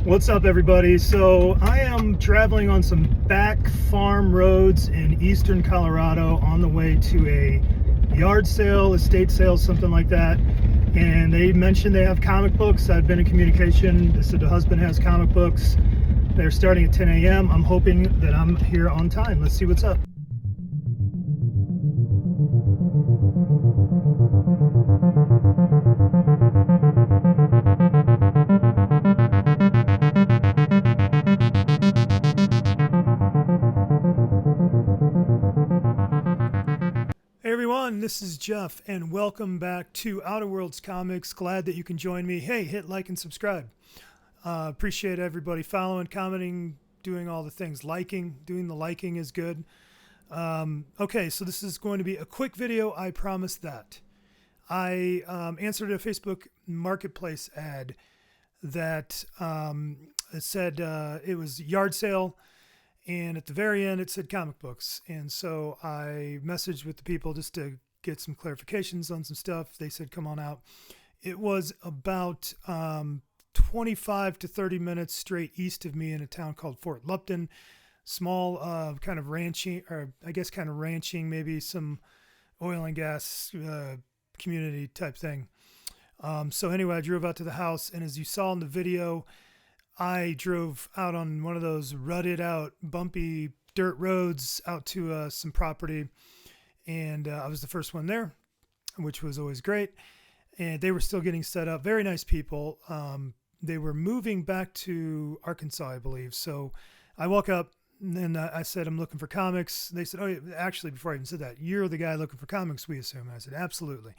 What's up, everybody? So I am traveling on some back farm roads in eastern Colorado on the way to a yard sale, estate sale, something like that. And they mentioned they have comic books. I've been in communication. They said the husband has comic books. They're starting at 10 a.m. I'm hoping that I'm here on time. Let's see what's up. Hey everyone, this is Jeff, and welcome back to Outer Worlds Comics. Glad that you can join me. Hey, hit like and subscribe. Appreciate everybody following, commenting, doing all the things. Doing the liking is good. Okay, so this is going to be a quick video, I promise that. I answered a Facebook Marketplace ad that it said it was yard sale, and at the very end it said comic books. And so I messaged with the people just to get some clarifications on some stuff. They said come on out. It was about 25 to 30 minutes straight east of me in a town called Fort Lupton. Small kind of ranching, or I guess kind of ranching, maybe some oil and gas community type thing. So anyway, I drove out to the house, and as you saw in the video, I drove out on one of those rutted out, bumpy dirt roads out to some property, and I was the first one there, which was always great. And they were still getting set up. Very nice people. They were moving back to Arkansas, I believe. So I walk up, and then I said, I'm looking for comics. They said, oh, actually, before I even said that, you're the guy looking for comics, we assume. And I said, absolutely.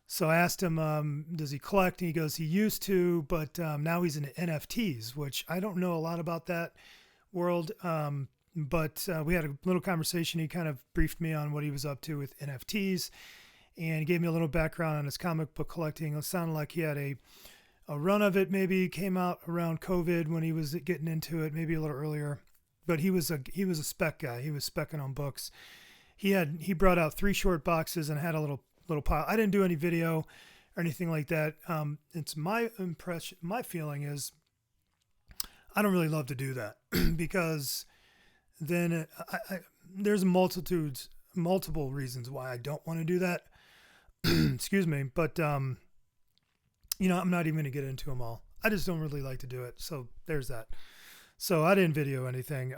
So I asked him, does he collect? And he goes, he used to, but now he's into NFTs, which I don't know a lot about that world. But we had a little conversation. He kind of briefed me on what he was up to with NFTs, and he gave me a little background on his comic book collecting. It sounded like he had a run of it, maybe came out around COVID when he was getting into it, maybe a little earlier. But he was a spec guy. He was speccing on books. He brought out 3 short boxes and had a little pile. I didn't do any video or anything like that. It's my impression. My feeling is I don't really love to do that because then there's multiple reasons why I don't want to do that. Excuse me. But, I'm not even going to get into them all. I just don't really like to do it. So there's that. So I didn't video anything.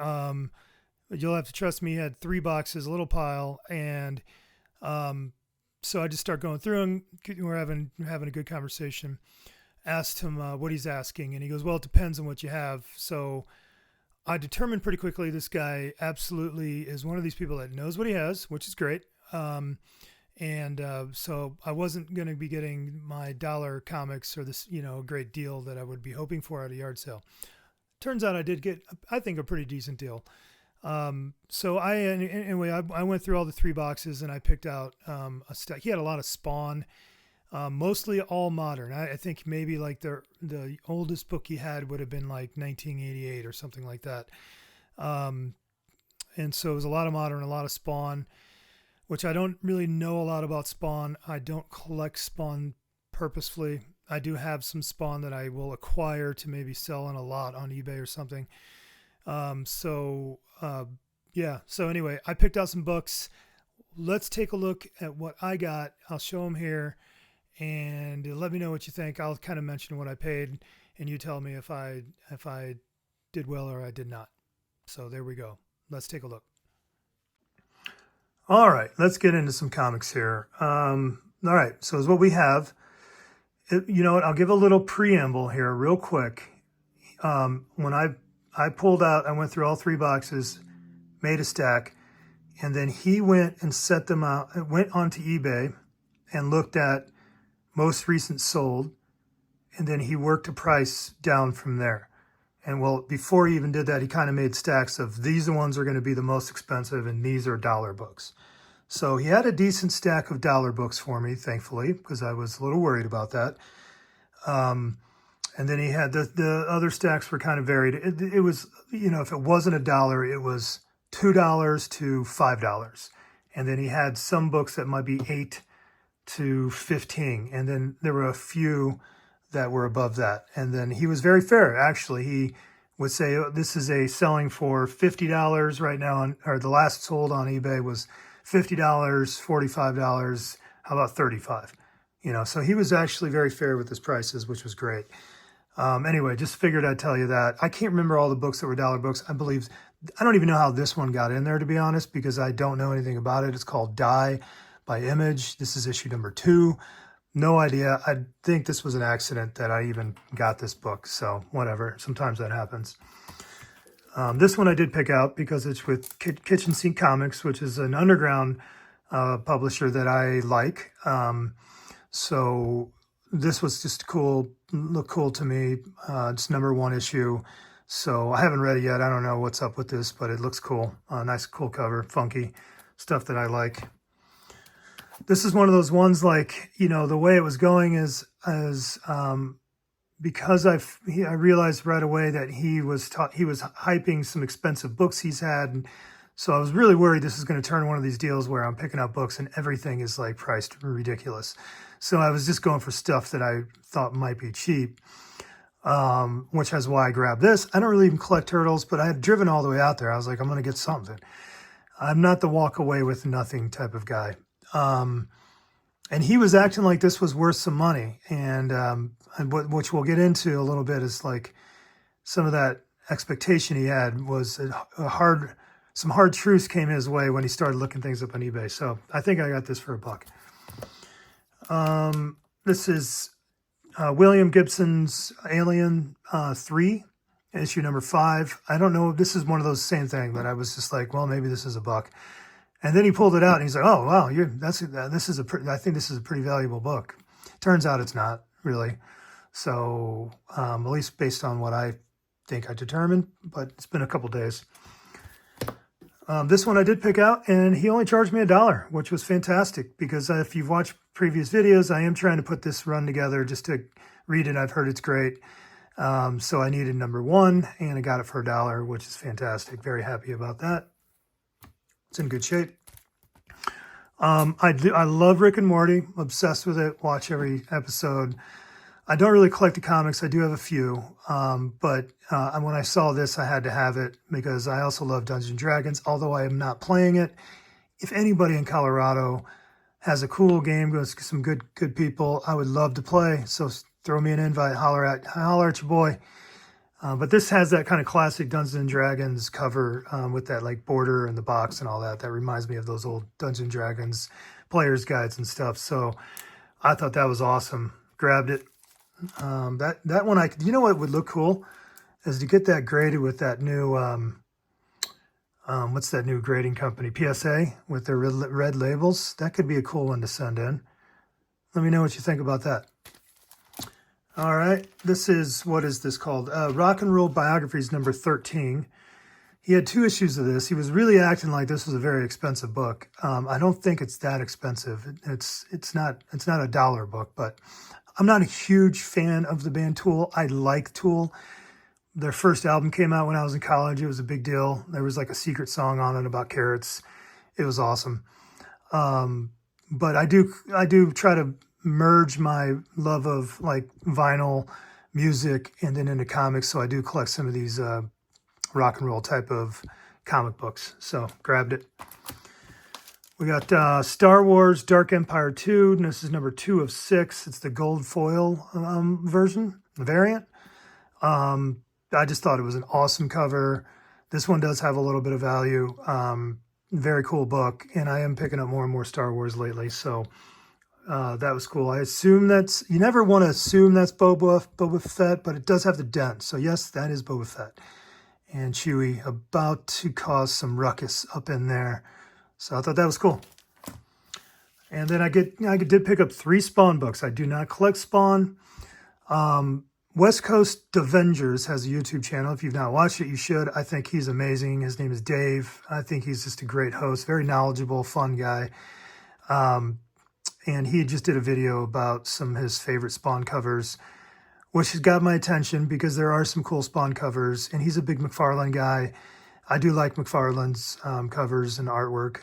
You'll have to trust me. He had 3 boxes, a little pile, and so I just start going through them. We're having a good conversation. Asked him what he's asking, and he goes, well, it depends on what you have. So I determined pretty quickly this guy absolutely is one of these people that knows what he has, which is great. So I wasn't going to be getting my dollar comics or this, a great deal that I would be hoping for at a yard sale. Turns out I did get, I think, a pretty decent deal. So I went through all the 3 boxes, and I picked out a stack. He had a lot of Spawn, mostly all modern. I think maybe like the oldest book he had would have been like 1988 or something like that. And so it was a lot of modern, a lot of Spawn, which I don't really know a lot about Spawn. I don't collect Spawn purposefully. I do have some Spawn that I will acquire to maybe sell in a lot on eBay or something. So anyway, I picked out some books. Let's take a look at what I got. I'll show them here, and let me know what you think. I'll kind of mention what I paid, and you tell me if I did well or I did not. So there we go. Let's take a look. All right, let's get into some comics here. All right, so here's what we have. You know what? I'll give a little preamble here real quick. When I pulled out, I went through all 3 boxes, made a stack, and then he went and set them out, went onto eBay and looked at most recent sold, and then he worked a price down from there. And well, before he even did that, he kind of made stacks of these ones are going to be the most expensive, and these are dollar books. So he had a decent stack of dollar books for me, thankfully, because I was a little worried about that. And then he had the other stacks were kind of varied. It was, if it wasn't $1, it was $2 to $5. And then he had some books that might be $8 to $15. And then there were a few that were above that. And then he was very fair. Actually, he would say, oh, this is a selling for $50 right now, or the last sold on eBay was $50, $45. How about 35? So he was actually very fair with his prices, which was great. Anyway, just figured I'd tell you that. I can't remember all the books that were dollar books. I don't even know how this one got in there, to be honest, because I don't know anything about it. It's called Die by Image. This is issue number 2. No idea. I think this was an accident that I even got this book. So whatever. Sometimes that happens. This one I did pick out because it's with Kitchen Sink Comics, which is an underground publisher that I like. So this was just looked cool to me. It's number 1 issue. So I haven't read it yet. I don't know what's up with this, but it looks cool. Nice, cool cover, funky stuff that I like. This is one of those ones, like, the way it was going is because I realized right away that he was hyping some expensive books he's had. And so I was really worried this is going to turn one of these deals where I'm picking up books and everything is like priced ridiculous. So I was just going for stuff that I thought might be cheap, which is why I grabbed this. I don't really even collect turtles, but I had driven all the way out there. I was like, I'm going to get something. I'm not the walk away with nothing type of guy. And he was acting like this was worth some money. And which we'll get into a little bit is like some of that expectation he had was some hard truths came his way when he started looking things up on eBay. So I think I got this for $1. This is William Gibson's Alien 3, issue number 5. I don't know. This is one of those same thing that I was just like, well, maybe this is $1. And then he pulled it out and he's like, oh, wow, I think this is a pretty valuable book. Turns out it's not really. So at least based on what I think I determined, but it's been a couple days. This one I did pick out, and he only charged me $1, which was fantastic because if you've watched previous videos, I am trying to put this run together just to read it. I've heard it's great. So I needed number 1, and I got it for $1, which is fantastic. Very happy about that. It's in good shape. I love Rick and Morty. Obsessed with it. Watch every episode. I don't really collect the comics. I do have a few. But when I saw this, I had to have it because I also love Dungeons and Dragons, although I am not playing it. If anybody in Colorado has a cool game, goes some good people, I would love to play. So throw me an invite. Holler at your boy. But this has that kind of classic Dungeons and Dragons cover with that like border and the box and all that. That reminds me of those old Dungeons and Dragons players guides and stuff. So I thought that was awesome. Grabbed it. That one, you know what would look cool is to get that graded with that new, what's that new grading company? PSA with their red labels. That could be a cool one to send in. Let me know what you think about that. All right, what is this called? Rock and Roll Biographies number 13. He had 2 issues of this. He was really acting like this was a very expensive book. I don't think it's that expensive. It's not a $1 book, but I'm not a huge fan of the band Tool. I like Tool. Their first album came out when I was in college. It was a big deal. There was like a secret song on it about carrots. It was awesome. But I do try to merge my love of like vinyl music and then into comics. So I do collect some of these rock and roll type of comic books. So grabbed it. We got Star Wars Dark Empire 2. And this is number 2 of 6. It's the gold foil version, the variant. I just thought it was an awesome cover. This one does have a little bit of value. Very cool book. And I am picking up more and more Star Wars lately. So that was cool. I assume you never want to assume that's Boba Fett, but it does have the dent. So yes, that is Boba Fett. And Chewie about to cause some ruckus up in there. So I thought that was cool. And then I did pick up 3 Spawn books. I do not collect Spawn. West Coast Avengers has a YouTube channel. If you've not watched it, you should. I think he's amazing. His name is Dave. I think he's just a great host, very knowledgeable, fun guy. And he just did a video about some of his favorite Spawn covers, which has got my attention because there are some cool Spawn covers. And he's a big McFarlane guy. I do like McFarlane's covers and artwork.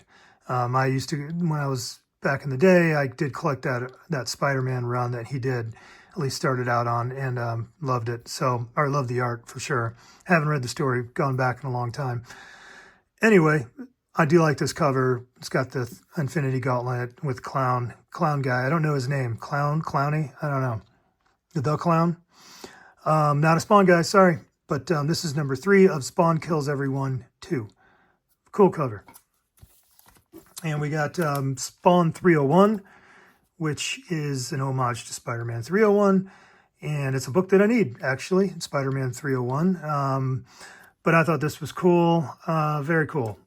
I used to, when I was back in the day, I did collect that Spider-Man run that he did at least started out on, and loved it. So, or loved the art for sure. Haven't read the story, gone back in a long time. Anyway, I do like this cover. It's got the Infinity Gauntlet with clown guy. I don't know his name. Clowny? I don't know. The Clown. Not a Spawn guy, sorry. But this is number 3 of Spawn Kills Everyone 2. Cool cover. And we got Spawn 301, which is an homage to Spider-Man 301. And it's a book that I need, actually, Spider-Man 301. But I thought this was cool. Very cool.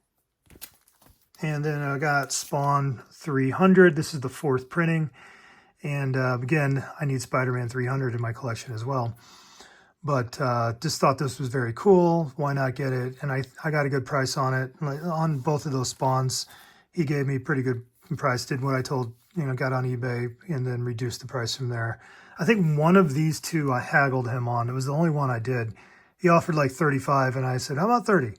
And then I got Spawn 300. This is the 4th printing. And again, I need Spider-Man 300 in my collection as well. But just thought this was very cool. Why not get it? And I got a good price on it. On both of those Spawns, he gave me a pretty good price. Did what I told, got on eBay and then reduced the price from there. I think one of these two I haggled him on. It was the only one I did. He offered like 35 and I said, how about 30?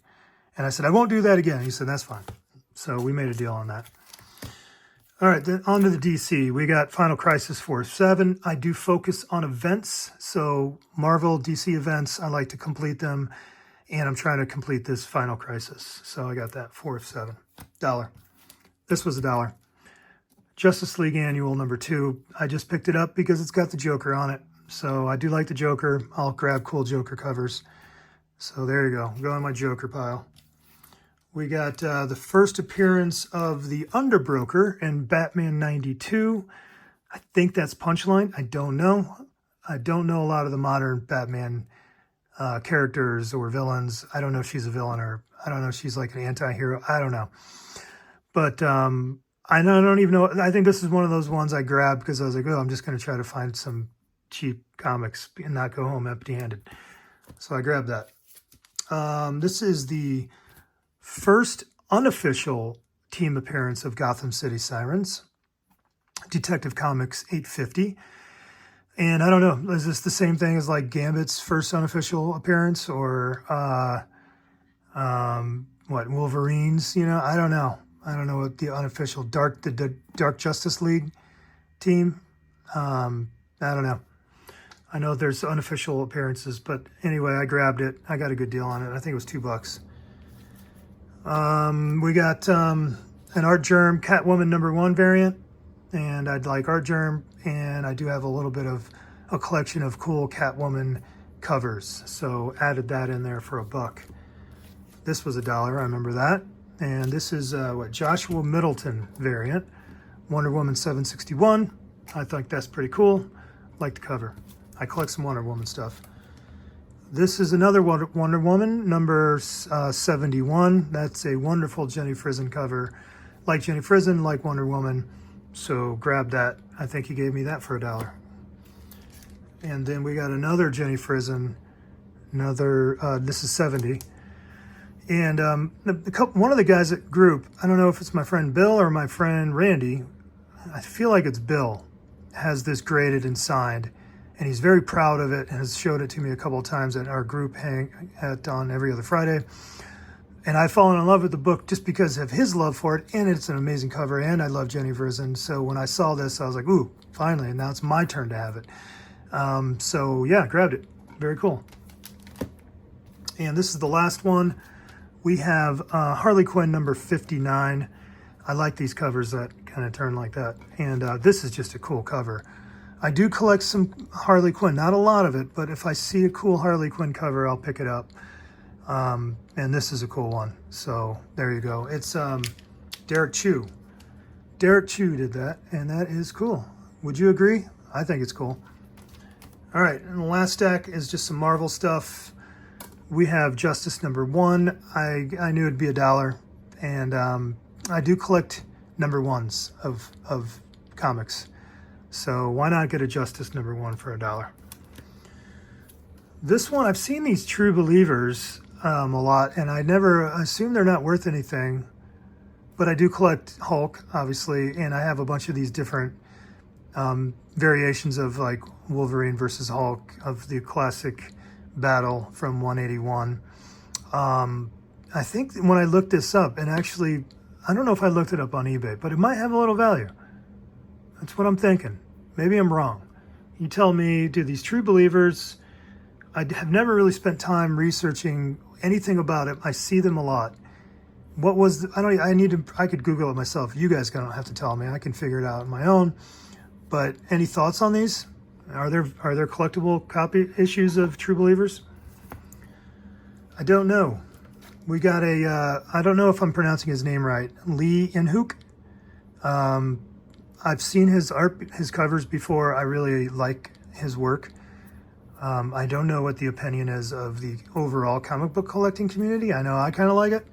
And I said, I won't do that again. He said, that's fine. So we made a deal on that. All right, then on to the DC. We got Final Crisis 4-7. I do focus on events. So Marvel, DC events, I like to complete them. And I'm trying to complete this Final Crisis. So I got that 4-7. $1. This was $1. Justice League Annual number 2. I just picked it up because it's got the Joker on it. So I do like the Joker. I'll grab cool Joker covers. So there you go. Go in my Joker pile. We got the first appearance of the Underbroker in Batman 92. I think that's Punchline. I don't know. I don't know a lot of the modern Batman characters or villains. I don't know if she's a villain or I don't know if she's like an anti-hero. I don't know. But I don't even know. I think this is one of those ones I grabbed because I was like, oh, I'm just going to try to find some cheap comics and not go home empty-handed. So I grabbed that. This is the first unofficial team appearance of Gotham City Sirens, Detective Comics 850. And I don't know, is this the same thing as like Gambit's first unofficial appearance or Wolverines? I don't know. I don't know what the unofficial Dark Justice League team. I don't know. I know there's unofficial appearances, but anyway, I grabbed it. I got a good deal on it. I think it was $2. We got an Art Germ Catwoman number 1 variant, and I'd like Art Germ, and I do have a little bit of a collection of cool Catwoman covers, so added that in there for $1. This was $1, I remember that. And this is Joshua Middleton variant, Wonder Woman 761. I think that's pretty cool. Like the cover. I collect some Wonder Woman stuff. This is another Wonder Woman, number 71. That's a wonderful Jenny Frison cover. Like Jenny Frison, like Wonder Woman. So grab that. I think he gave me that for $1. And then we got another Jenny Frison. This is 70. And one of the guys at group, I don't know if it's my friend Bill or my friend Randy. I feel like it's Bill. Has this graded and signed. And he's very proud of it and has showed it to me a couple of times at our group on every other Friday. And I've fallen in love with the book just because of his love for it. And it's an amazing cover. And I love Jenny Frison. So when I saw this, I was like, ooh, finally. And now it's my turn to have it. So yeah, grabbed it. Very cool. And this is the last one. We have Harley Quinn number 59. I like these covers that kind of turn like that. And this is just a cool cover. I do collect some Harley Quinn, not a lot of it, but if I see a cool Harley Quinn cover, I'll pick it up. And this is a cool one. So there you go. It's Derek Chew. Derek Chew did that, and that is cool. Would you agree? I think it's cool. All right, and the last stack is just some Marvel stuff. We have Justice number 1. I knew it'd be $1, and I do collect number 1s of comics. So why not get a Justice number 1 for $1? This one, I've seen these True Believers a lot, and I never assume they're not worth anything. But I do collect Hulk, obviously, and I have a bunch of these different variations of like Wolverine versus Hulk of the classic battle from 181. I think when I looked this up, and actually, I don't know if I looked it up on eBay, but it might have a little value. That's what I'm thinking. Maybe I'm wrong. you tell me, do these true believers, I have never really spent time researching anything about it. I see them a lot. What was, I could Google it myself. You guys don't have to tell me. I can figure it out on my own. But any thoughts on these? Are there collectible copy issues of True Believers? I don't know. We got I don't know if I'm pronouncing his name right, Lee Inhook. I've seen his covers before. I really like his work. I don't know what the opinion is of the overall comic book collecting community. I know I kind of like it,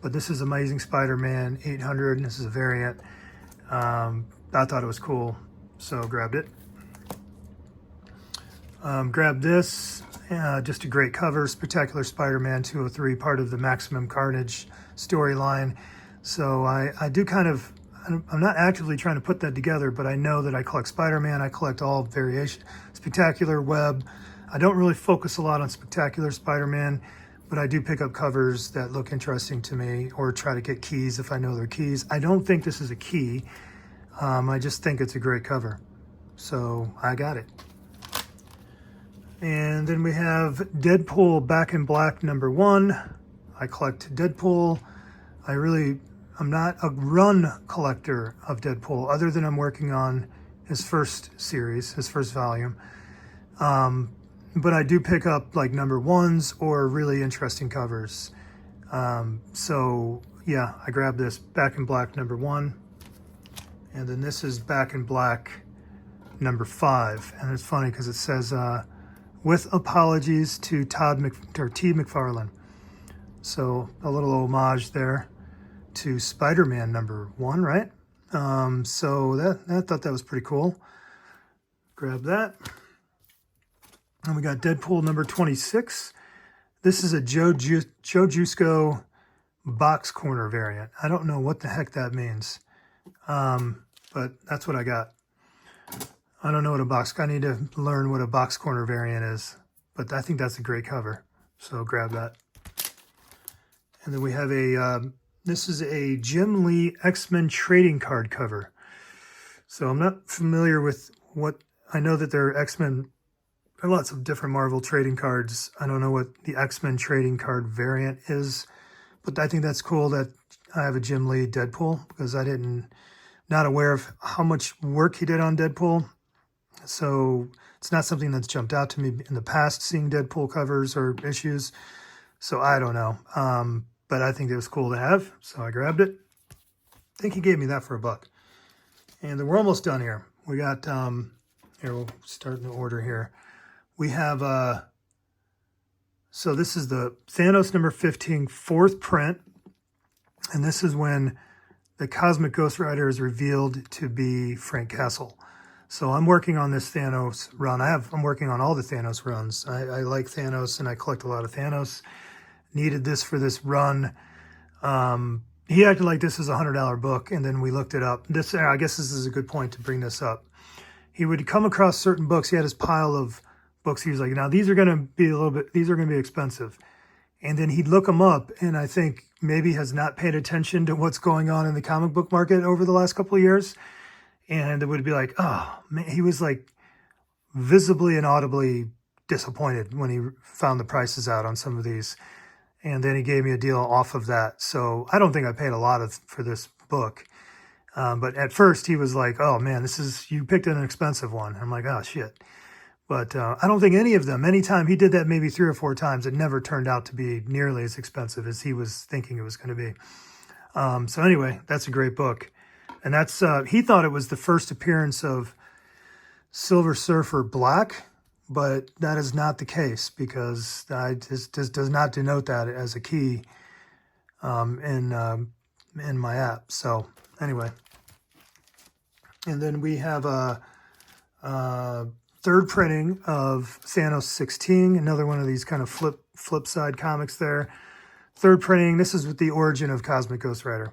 but this is Amazing Spider-Man 800, and this is a variant. I thought it was cool, so grabbed it. Grabbed this, just a great cover, Spectacular Spider-Man 203, part of the Maximum Carnage storyline. So I do kind of, I'm not actively trying to put that together, but I know that I collect Spider-Man, I collect all variation, Spectacular, Web. I don't really focus a lot on Spectacular Spider-Man, but I do pick up covers that look interesting to me, or try to get keys if I know they're keys. I don't think this is a key. I just think it's a great cover. So I got it. And then we have Deadpool Back in Black #1. I collect Deadpool. I'm not a run collector of Deadpool, other than I'm working on his first series, his first volume. But I do pick up like #1s or really interesting covers. So yeah, I grabbed this Back in Black #1. And then this is Back in Black #5. And it's funny because it says, with apologies to T. McFarlane. So a little homage there to Spider-Man #1, right? So I thought that was pretty cool. Grab that. And we got Deadpool #26. This is a Joe Jusko box corner variant. I don't know what the heck that means, but that's what I got. I don't know what I need to learn what a box corner variant is, but I think that's a great cover. So grab that. And then we have this is a Jim Lee X-Men trading card cover. So I'm not familiar with I know that there are X-Men, there are lots of different Marvel trading cards. I don't know what the X-Men trading card variant is, but I think that's cool that I have a Jim Lee Deadpool, because not aware of how much work he did on Deadpool. So it's not something that's jumped out to me in the past, seeing Deadpool covers or issues. So I don't know. But I think it was cool to have, so I grabbed it. I think he gave me that for $1. And then we're almost done here. We got, here, we'll start in the order here. We have, so this is the Thanos #15 4th print. And this is when the Cosmic Ghost Rider is revealed to be Frank Castle. So I'm working on this Thanos run. I'm working on all the Thanos runs. I like Thanos, and I collect a lot of Thanos. Needed this for this run. He acted like this is a $100 book, and then we looked it up. I guess this is a good point to bring this up. He would come across certain books. He had his pile of books. He was like, now these are going to be expensive. And then he'd look them up, and I think maybe has not paid attention to what's going on in the comic book market over the last couple of years. And it would be like, oh, man, he was like visibly and audibly disappointed when he found the prices out on some of these. And then he gave me a deal off of that. So I don't think I paid a lot for this book. But at first he was like, oh man, you picked an expensive one. I'm like, oh shit. But I don't think any of them, anytime he did that maybe 3 or 4 times, it never turned out to be nearly as expensive as he was thinking it was going to be. So anyway, that's a great book. And that's, he thought it was the first appearance of Silver Surfer Black, but that is not the case, because this does not denote that as a key in my app. So anyway, and then we have a third printing of Thanos 16, another one of these kind of flip side comics there. Third printing. This is with the origin of Cosmic Ghost Rider.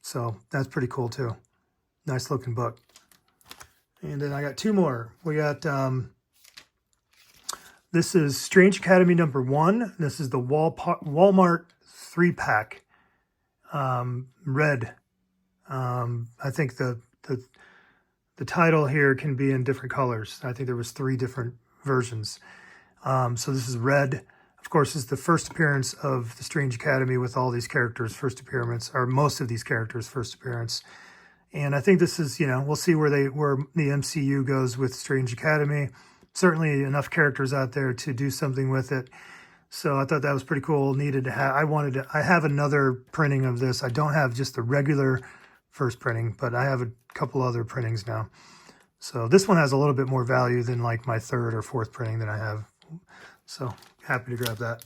So that's pretty cool too. Nice looking book. And then I got 2 more. We got, this is Strange Academy #1. This is the Walmart 3-pack, red. I think the the title here can be in different colors. I think there was 3 different versions. So this is red. Of course, it's the first appearance of the Strange Academy with all these characters' first appearance, or most of these characters' first appearance. And I think this is, we'll see where the MCU goes with Strange Academy. Certainly enough characters out there to do something with it. So I thought that was pretty cool. Needed to have. I have another printing of this. I don't have just the regular first printing, but I have a couple other printings now. So this one has a little bit more value than like my 3rd or 4th printing that I have. So happy to grab that.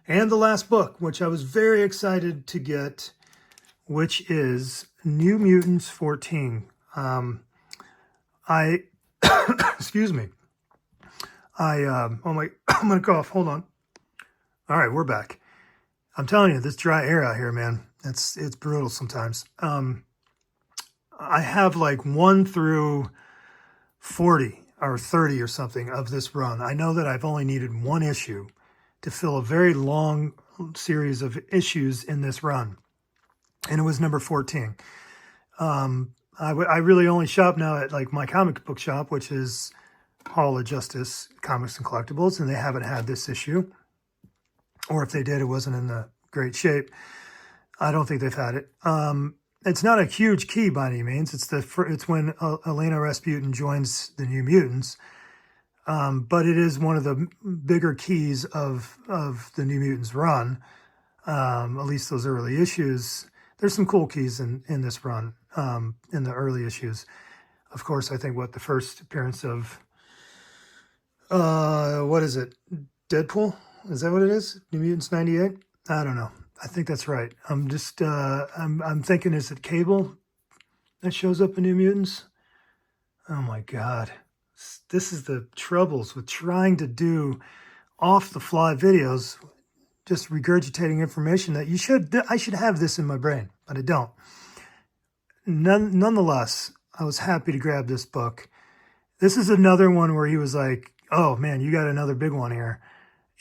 And the last book, which I was very excited to get, which is New Mutants 14. Excuse me. I'm gonna cough. Hold on. All right, we're back. I'm telling you, this dry air out here, man, it's brutal sometimes. I have like 1 through 40 or 30 or something of this run. I know that I've only needed 1 issue to fill a very long series of issues in this run, and it was number 14. I really only shop now at like my comic book shop, which is Hall of Justice Comics and Collectibles, and they haven't had this issue. Or if they did, it wasn't in the great shape. I don't think they've had it. It's not a huge key by any means. It's when Elena Rasputin joins the New Mutants, but it is one of the bigger keys of the New Mutants run. At least those early issues. There's some cool keys in this run in the early issues. Of course, I think the first appearance of what is it? Deadpool? Is that what it is? New Mutants 98? I don't know. I think that's right. I'm just, I'm thinking, is it Cable that shows up in New Mutants? Oh my God. This is the troubles with trying to do off-the-fly videos, just regurgitating information that I should have this in my brain, but I don't. Nonetheless, I was happy to grab this book. This is another one where he was like, oh man, you got another big one here.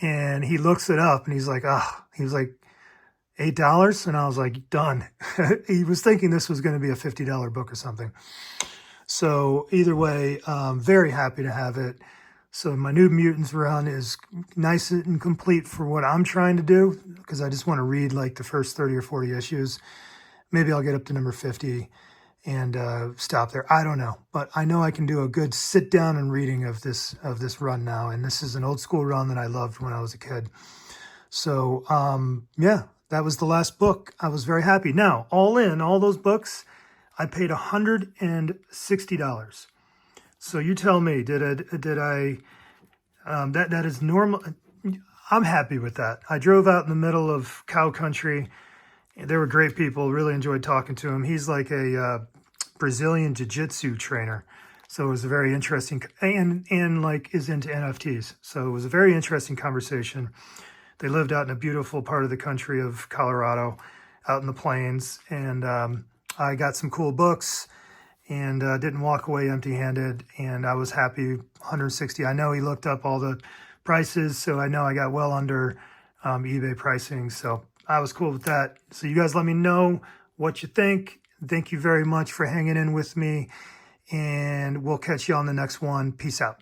And he looks it up and he's like, he was like, $8? And I was like, done. He was thinking this was going to be a $50 book or something. So either way, very happy to have it. So my New Mutants run is nice and complete for what I'm trying to do, because I just want to read like the first 30 or 40 issues. Maybe I'll get up to number 50 and stop there. I don't know, but I know I can do a good sit down and reading of this run now. And this is an old school run that I loved when I was a kid. So yeah, that was the last book. I was very happy. Now, all those books, I paid $160. So you tell me, did I that is normal? I'm happy with that. I drove out in the middle of cow country. They were great people. Really enjoyed talking to him. He's like a Brazilian jiu-jitsu trainer. So it was a very interesting, and like is into NFTs. So it was a very interesting conversation. They lived out in a beautiful part of the country of Colorado, out in the plains. And I got some cool books and didn't walk away empty-handed. And I was happy, $160. I know he looked up all the prices, so I know I got well under eBay pricing. So I was cool with that. So you guys let me know what you think. Thank you very much for hanging in with me. And we'll catch you on the next one. Peace out.